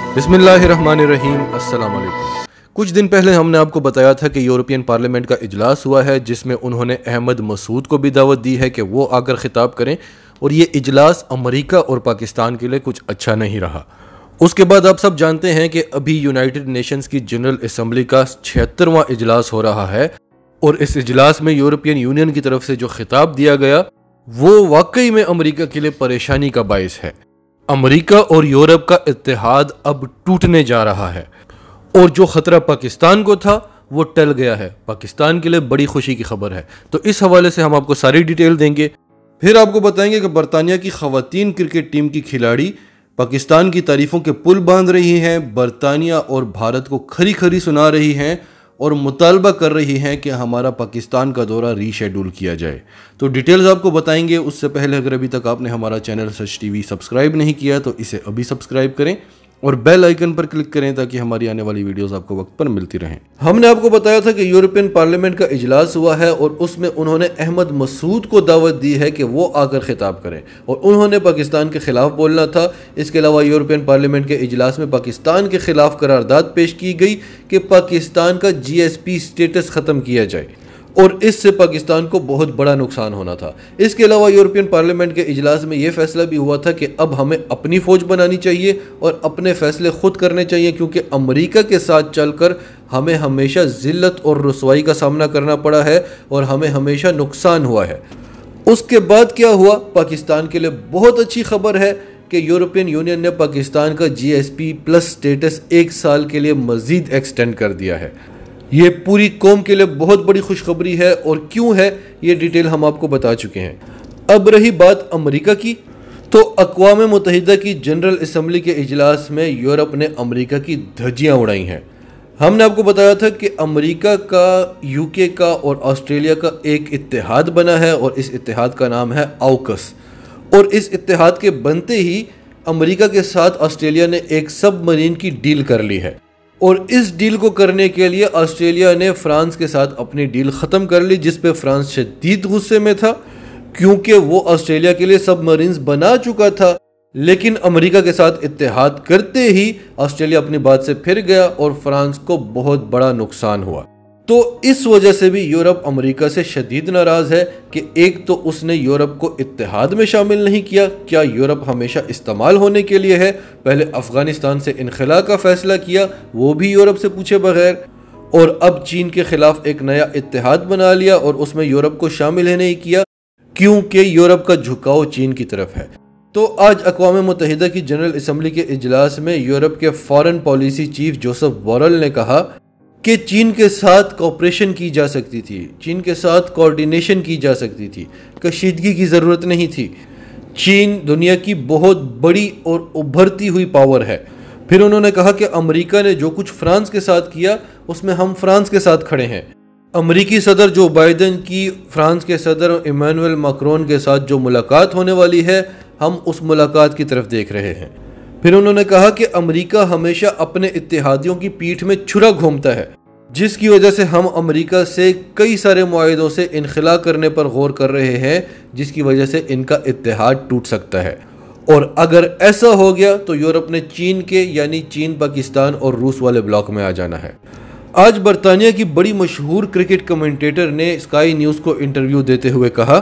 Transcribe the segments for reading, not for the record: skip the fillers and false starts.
बिस्मिल्लाहिर्रहमानिर्रहीम, अस्सलाम वालेकुम। कुछ दिन पहले हमने आपको बताया था कि यूरोपियन पार्लियामेंट का इजलास हुआ है, जिसमें उन्होंने अहमद मसूद को भी दावत दी है कि वो आकर खिताब करें, और ये इजलास अमेरिका और पाकिस्तान के लिए कुछ अच्छा नहीं रहा। उसके बाद आप सब जानते हैं कि अभी यूनाइटेड नेशंस की जनरल असम्बली का 76वां इजलास हो रहा है, और इस इजलास में यूरोपियन यूनियन की तरफ से जो खिताब दिया गया वो वाकई में अमेरिका के लिए परेशानी का बायस है। अमेरिका और यूरोप का इत्तेहाद अब टूटने जा रहा है, और जो खतरा पाकिस्तान को था वो टल गया है। पाकिस्तान के लिए बड़ी खुशी की खबर है। तो इस हवाले से हम आपको सारी डिटेल देंगे। फिर आपको बताएंगे कि बरतानिया की खवातीन क्रिकेट टीम की खिलाड़ी पाकिस्तान की तारीफों के पुल बांध रही हैं, बरतानिया और भारत को खरी खरी सुना रही हैं और मुतालबा कर रही हैं कि हमारा पाकिस्तान का दौरा रीशेड्यूल किया जाए। तो डिटेल्स आपको बताएंगे। उससे पहले अगर अभी तक आपने हमारा चैनल सच टीवी सब्सक्राइब नहीं किया तो इसे अभी सब्सक्राइब करें और बेल आइकन पर क्लिक करें ताकि हमारी आने वाली वीडियोस आपको वक्त पर मिलती रहें। हमने आपको बताया था कि यूरोपियन पार्लियामेंट का इजलास हुआ है और उसमें उन्होंने अहमद मसूद को दावत दी है कि वो आकर खिताब करें, और उन्होंने पाकिस्तान के खिलाफ बोलना था। इसके अलावा यूरोपियन पार्लियामेंट के इजलास में पाकिस्तान के खिलाफ करारदाद पेश की गई कि पाकिस्तान का GSP स्टेटस ख़त्म किया जाए, और इससे पाकिस्तान को बहुत बड़ा नुकसान होना था। इसके अलावा यूरोपियन पार्लियामेंट के इजलास में यह फैसला भी हुआ था कि अब हमें अपनी फ़ौज बनानी चाहिए और अपने फैसले खुद करने चाहिए, क्योंकि अमेरिका के साथ चलकर हमें हमेशा ज़िल्लत और रुसवाई का सामना करना पड़ा है और हमें हमेशा नुकसान हुआ है। उसके बाद क्या हुआ? पाकिस्तान के लिए बहुत अच्छी खबर है कि यूरोपियन यूनियन ने पाकिस्तान का GSP+ स्टेटस 1 साल के लिए मज़ीद एक्सटेंड कर दिया है। ये पूरी कौम के लिए बहुत बड़ी खुशखबरी है, और क्यों है ये डिटेल हम आपको बता चुके हैं। अब रही बात अमेरिका की, तो अक़वाम मुत्तहिदा की जनरल असम्बली के इजलास में यूरोप ने अमेरिका की धज्जियाँ उड़ाई हैं। हमने आपको बताया था कि अमेरिका का, UK का और ऑस्ट्रेलिया का एक इत्तेहाद बना है, और इस इत्तेहाद का नाम है AUKUS, और इस इत्तेहाद के बनते ही अमेरिका के साथ ऑस्ट्रेलिया ने एक सबमरीन की डील कर ली है, और इस डील को करने के लिए ऑस्ट्रेलिया ने फ्रांस के साथ अपनी डील ख़त्म कर ली, जिस पे फ्रांस शदीद गुस्से में था, क्योंकि वो ऑस्ट्रेलिया के लिए सबमरीन्स बना चुका था। लेकिन अमेरिका के साथ इत्तेहाद करते ही ऑस्ट्रेलिया अपनी बात से फिर गया और फ्रांस को बहुत बड़ा नुकसान हुआ। तो इस वजह से भी यूरोप अमेरिका से शदीद नाराज़ है कि एक तो उसने यूरोप को इत्तेहाद में शामिल नहीं किया। क्या यूरोप हमेशा इस्तेमाल होने के लिए है? पहले अफ़गानिस्तान से इनखला का फ़ैसला किया, वो भी यूरोप से पूछे बगैर, और अब चीन के ख़िलाफ़ एक नया इत्तेहाद बना लिया और उसमें यूरोप को शामिल ही नहीं किया, क्योंकि यूरोप का झुकाव चीन की तरफ है। तो आज अक़वाम मुत्तहिदा की जनरल असम्बली के इजलास में यूरोप के foreign policy chief Joseph Borrell ने कहा कि चीन के साथ कोऑपरेशन की जा सकती थी, चीन के साथ कोऑर्डिनेशन की जा सकती थी, कशीदगी की ज़रूरत नहीं थी। चीन दुनिया की बहुत बड़ी और उभरती हुई पावर है। फिर उन्होंने कहा कि अमेरिका ने जो कुछ फ्रांस के साथ किया उसमें हम फ्रांस के साथ खड़े हैं। अमेरिकी सदर जो बाइडेन की फ्रांस के सदर इमैनुअल मैक्रोन के साथ जो मुलाकात होने वाली है, हम उस मुलाकात की तरफ देख रहे हैं। फिर उन्होंने कहा कि अमेरिका हमेशा अपने इत्तेहादियों की पीठ में छुरा घूमता है, जिसकी वजह से हम अमेरिका से कई सारे मुआहदों से इनखला करने पर गौर कर रहे हैं, जिसकी वजह से इनका इत्तेहाद टूट सकता है। और अगर ऐसा हो गया तो यूरोप ने चीन के, यानी चीन, पाकिस्तान और रूस वाले ब्लॉक में आ जाना है। आज बरतानिया की बड़ी मशहूर क्रिकेट कमेंटेटर ने स्काई न्यूज़ को इंटरव्यू देते हुए कहा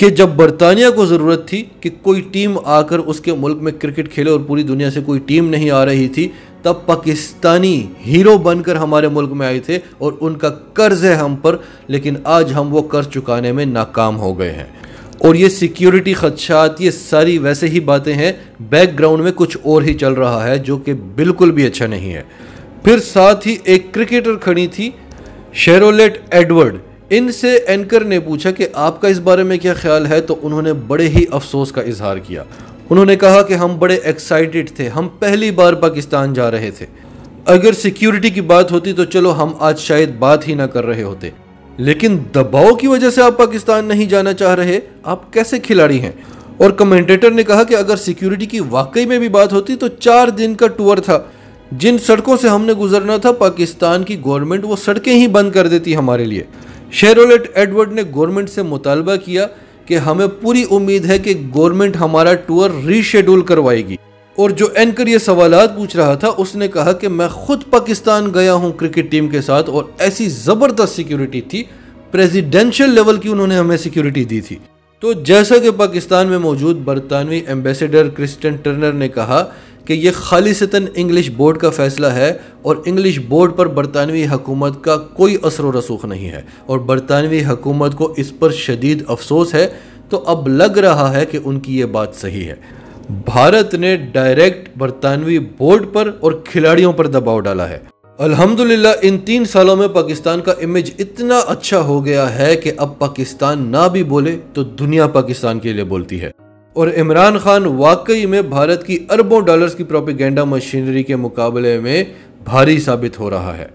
कि जब बरतानिया को ज़रूरत थी कि कोई टीम आकर उसके मुल्क में क्रिकेट खेले और पूरी दुनिया से कोई टीम नहीं आ रही थी, तब पाकिस्तानी हीरो बनकर हमारे मुल्क में आए थे और उनका कर्ज है हम पर, लेकिन आज हम वो कर्ज चुकाने में नाकाम हो गए हैं। और ये सिक्योरिटी खदशात, ये सारी वैसे ही बातें हैं, बैकग्राउंड में कुछ और ही चल रहा है जो कि बिल्कुल भी अच्छा नहीं है। फिर साथ ही एक क्रिकेटर खड़ी थी, शेरोलेट एडवर्ड। इनसे एंकर ने पूछा कि आपका इस बारे में क्या ख्याल है, तो उन्होंने बड़े ही अफसोस का इजहार किया। उन्होंने कहा कि हम बड़े एक्साइटेड थे, हम पहली बार पाकिस्तान जा रहे थे। अगर सिक्योरिटी की बात होती तो चलो हम आज शायद बात ही ना कर रहे होते, लेकिन दबाव की वजह से आप पाकिस्तान नहीं जाना चाह रहे, आप कैसे खिलाड़ी हैं? और कमेंटेटर ने कहा कि अगर सिक्योरिटी की वाकई में भी बात होती तो 4 दिन का टूर था, जिन सड़कों से हमने गुजरना था, पाकिस्तान की गवर्नमेंट वो सड़कें ही बंद कर देती हमारे लिए। शेरोलेट एडवर्ड ने गवर्नमेंट से मुतालबा किया कि हमें पूरी उम्मीद है कि गवर्नमेंट हमारा टूर रीशेड्यूल करवाएगी, और जो एंकर ये सवालात पूछ रहा था उसने कहा कि मैं खुद पाकिस्तान गया हूं क्रिकेट टीम के साथ और ऐसी ज़बरदस्त सिक्योरिटी थी, प्रेसिडेंशियल लेवल की उन्होंने हमें सिक्योरिटी दी थी। तो जैसा कि पाकिस्तान में मौजूद बरतानवी एम्बेसडर क्रिस्टियन टर्नर ने कहा कि यह खालिसतन इंग्लिश बोर्ड का फैसला है और इंग्लिश बोर्ड पर बरतानवी हुकूमत का कोई असर व रसूख नहीं है और बरतानवी हुकूमत को इस पर शदीद अफसोस है। तो अब लग रहा है कि उनकी ये बात सही है। भारत ने डायरेक्ट बरतानवी बोर्ड पर और खिलाड़ियों पर दबाव डाला है। अल्हम्दुलिल्लाह इन 3 सालों में पाकिस्तान का इमेज इतना अच्छा हो गया है कि अब पाकिस्तान ना भी बोले तो दुनिया पाकिस्तान के लिए बोलती है। और इमरान खान वाकई में भारत की अरबों डॉलर्स की प्रोपेगेंडा मशीनरी के मुकाबले में भारी साबित हो रहा है।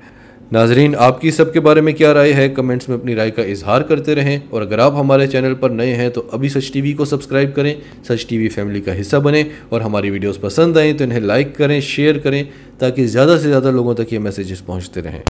नाजरीन, आपकी सबके बारे में क्या राय है? कमेंट्स में अपनी राय का इजहार करते रहें और अगर आप हमारे चैनल पर नए हैं तो अभी सच टीवी को सब्सक्राइब करें, सच टीवी फैमिली का हिस्सा बने और हमारी वीडियोस पसंद आएँ तो इन्हें लाइक करें, शेयर करें ताकि ज़्यादा से ज़्यादा लोगों तक ये मैसेजेस पहुँचते रहें।